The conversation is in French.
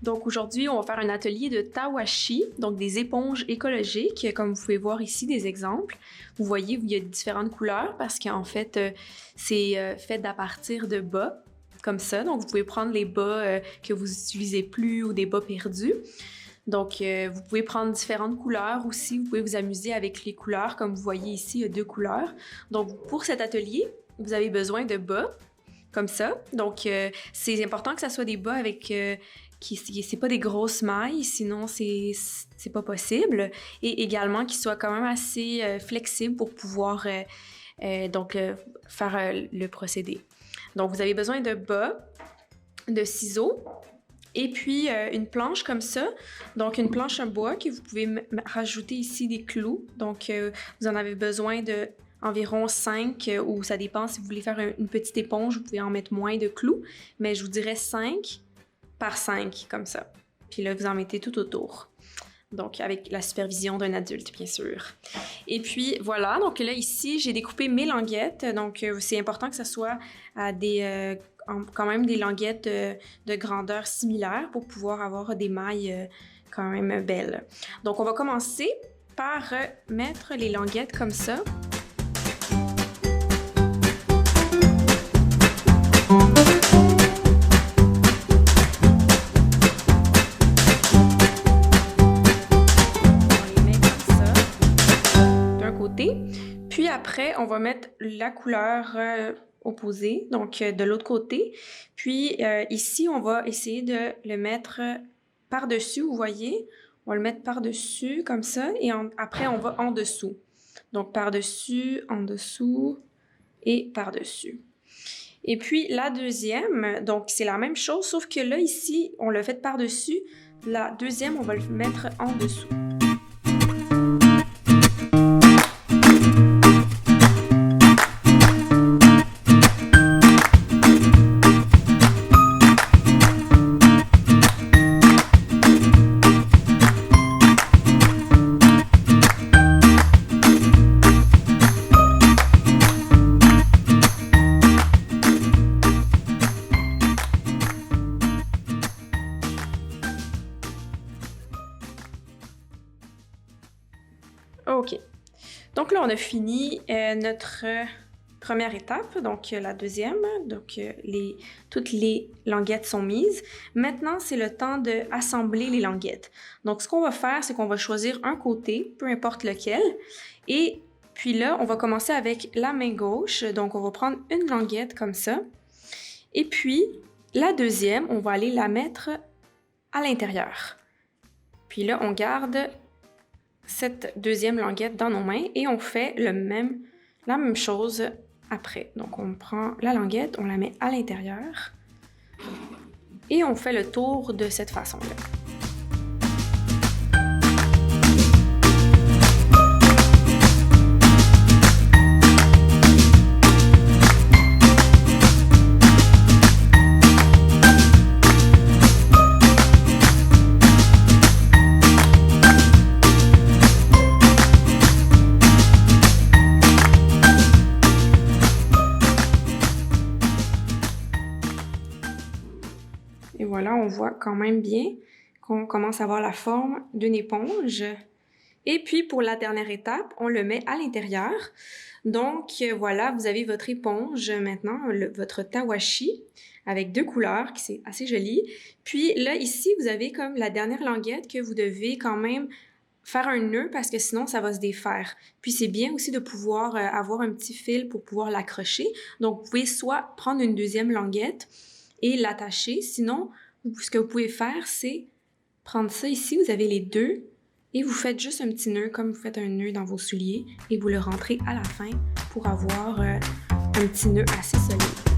Donc aujourd'hui, on va faire un atelier de tawashi, donc des éponges écologiques, comme vous pouvez voir ici des exemples. Vous voyez, il y a différentes couleurs parce qu'en fait, c'est fait à partir de bas, comme ça. Donc vous pouvez prendre les bas que vous n'utilisez plus ou des bas perdus. Donc vous pouvez prendre différentes couleurs aussi. Vous pouvez vous amuser avec les couleurs. Comme vous voyez ici, il y a 2 couleurs. Donc pour cet atelier, vous avez besoin de bas, comme ça. Donc c'est important que ça soit des bas avec... c'est pas des grosses mailles, sinon c'est pas possible. Et également qu'ils soient quand même assez flexibles pour pouvoir faire le procédé. Donc vous avez besoin de bas, de ciseaux, et puis une planche comme ça. Donc une planche en bois que vous pouvez rajouter ici des clous. Donc vous en avez besoin de environ 5, ou ça dépend si vous voulez faire une petite éponge, vous pouvez en mettre moins de clous, mais je vous dirais 5 par 5, comme ça. Puis là, vous en mettez tout autour. Donc, avec la supervision d'un adulte, bien sûr. Et puis, voilà. Donc là, ici, j'ai découpé mes languettes. Donc, c'est important que ça soit à quand même des languettes de grandeur similaire pour pouvoir avoir des mailles quand même belles. Donc, on va commencer par mettre les languettes comme ça. Puis après, on va mettre la couleur opposée, donc de l'autre côté. Puis ici, on va essayer de le mettre par-dessus, vous voyez. On va le mettre par-dessus, comme ça, et après, on va en dessous. Donc par-dessus, en dessous et par-dessus. Et puis la deuxième, donc c'est la même chose, sauf que là, ici, on l'a fait par-dessus. La deuxième, on va le mettre en dessous. OK. Donc là, on a fini notre première étape, donc la deuxième. Donc, toutes les languettes sont mises. Maintenant, c'est le temps d'assembler les languettes. Donc, ce qu'on va faire, c'est qu'on va choisir un côté, peu importe lequel. Et puis là, on va commencer avec la main gauche. Donc, on va prendre une languette comme ça. Et puis, la deuxième, on va aller la mettre à l'intérieur. Puis là, on garde cette deuxième languette dans nos mains et on fait la même chose après. Donc, on prend la languette, on la met à l'intérieur et on fait le tour de cette façon-là. Et voilà, on voit quand même bien qu'on commence à avoir la forme d'une éponge. Et puis, pour la dernière étape, on le met à l'intérieur. Donc, voilà, vous avez votre éponge maintenant, votre tawashi, avec 2 couleurs, qui c'est assez joli. Puis là, ici, vous avez comme la dernière languette que vous devez quand même faire un nœud parce que sinon, ça va se défaire. Puis, c'est bien aussi de pouvoir avoir un petit fil pour pouvoir l'accrocher. Donc, vous pouvez soit prendre une deuxième languette et l'attacher. Sinon, ce que vous pouvez faire, c'est prendre ça ici, vous avez les 2, et vous faites juste un petit nœud, comme vous faites un nœud dans vos souliers, et vous le rentrez à la fin pour avoir un petit nœud assez solide.